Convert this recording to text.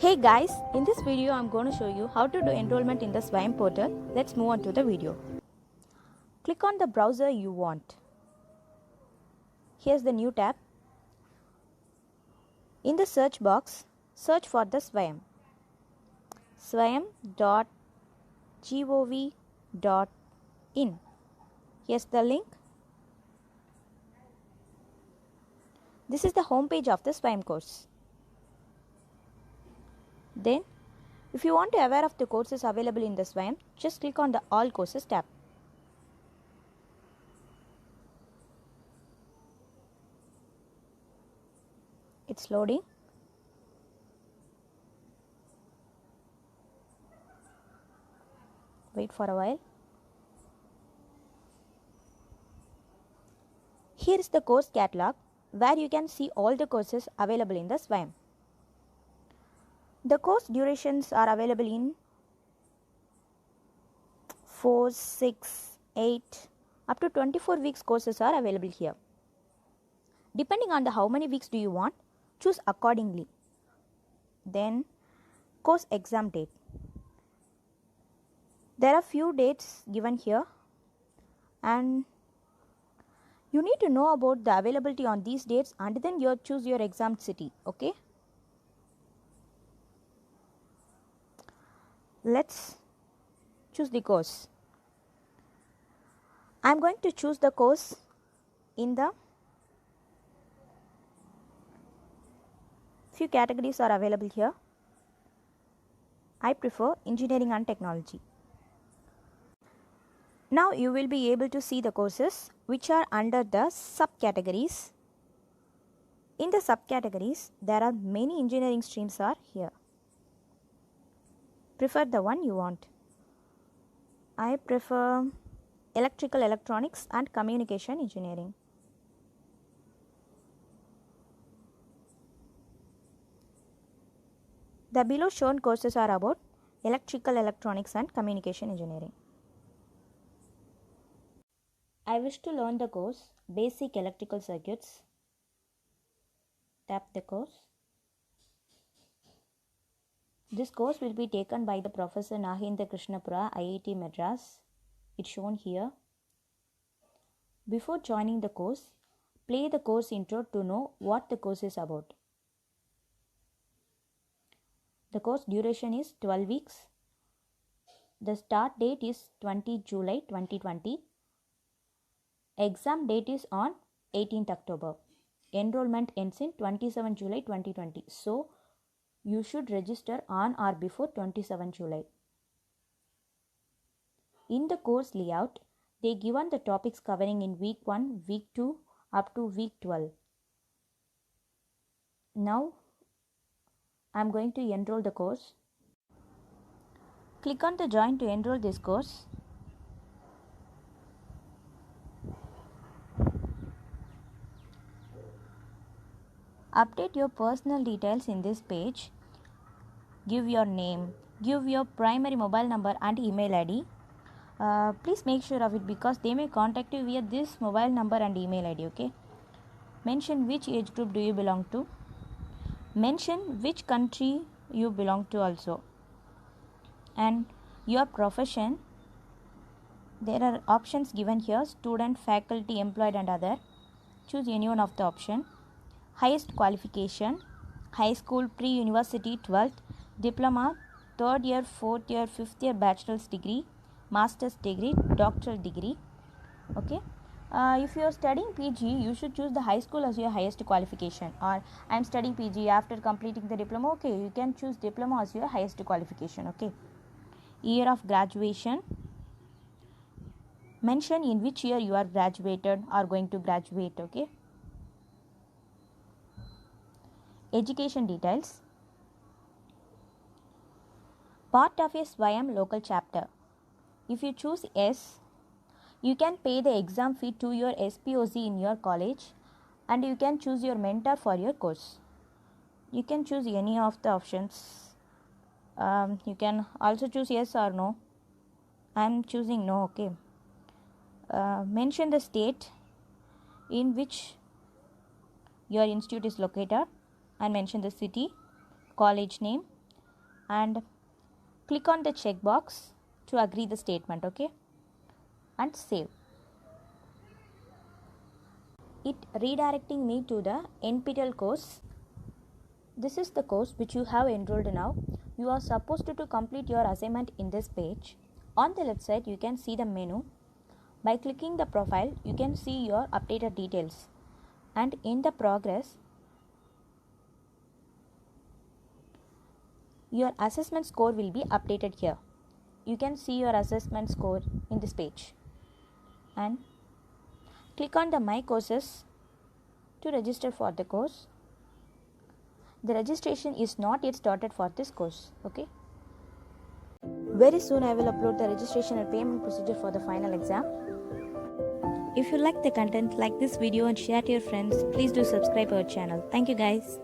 Hey guys, in this video I'm going to show you how to do enrollment in the SWAYAM portal. Let's move on to the video. Click on the browser you want. Here's the new tab. In the search box, search for the SWAYAM. swayam.gov.in. Here's the link. This is the home page of the SWAYAM course. Then, if you want to be aware of the courses available in the SWAYAM, just click on the All Courses tab. It's loading. Wait for a while. Here is the course catalog where you can see all the courses available in the SWAYAM. The course durations are available in 4, 6, 8, up to 24 weeks courses are available here. Depending on the how many weeks do you want, choose accordingly. Then course exam date. There are few dates given here and you need to know about the availability on these dates and then you choose your exam city. Okay. Let's choose the course. I am going to choose the course in the few categories are available here. I prefer engineering and technology. Now you will be able to see the courses which are under the subcategories. In the subcategories, there are many engineering streams are here. Prefer the one you want. I prefer electrical electronics and communication engineering. The below shown courses are about electrical electronics and communication engineering. I wish to learn the course Basic Electrical Circuits. Tap the course. This course will be taken by the Professor Nagendra Krishnapura, IIT Madras. It's shown here. Before joining the course, play the course intro to know what the course is about. The course duration is 12 weeks. The start date is 20 July 2020. Exam date is on 18th October. Enrollment ends in 27 July 2020. So, you should register on or before 27 July. In the course layout, they given the topics covering in week 1, week 2 up to week 12. Now, I am going to enroll the course. Click on the join to enroll this course. Update your personal details in this page. Give your name, give your primary mobile number and email ID. Please make sure of it because they may contact you via this mobile number and email ID. Okay. Mention which age group do you belong to. Mention which country you belong to also. And your profession. There are options given here: student, faculty, employed and other. Choose any one of the option. Highest qualification: high school, pre-university, 12th, diploma, 3rd year, 4th year, 5th year bachelor's degree, master's degree, doctoral degree. Okay. If you are studying PG, you should choose the high school as your highest qualification. Or I am studying PG after completing the diploma. Okay, you can choose diploma as your highest qualification. Okay. Year of graduation. Mention in which year you are graduated or going to graduate. Okay. Education details. Part of a SWAYAM local chapter. If you choose yes, you can pay the exam fee to your SPOC in your college and you can choose your mentor for your course. You can choose any of the options. You can also choose yes or no. I am choosing no. Okay. Mention the state in which your institute is located and mention the city, college name, and click on the checkbox to agree the statement, okay, and save. It redirecting me to the NPTEL course. This is the course which you have enrolled now. You are supposed to complete your assignment in this page. On the left side, you can see the menu. By clicking the profile, you can see your updated details. And in the progress, your assessment score will be updated here. You can see your assessment score in this page. And click on the My Courses to register for the course. The registration is not yet started for this course, okay. Very soon I will upload the registration and payment procedure for the final exam. If you like the content, like this video and share to your friends. Please do subscribe our channel. Thank you guys.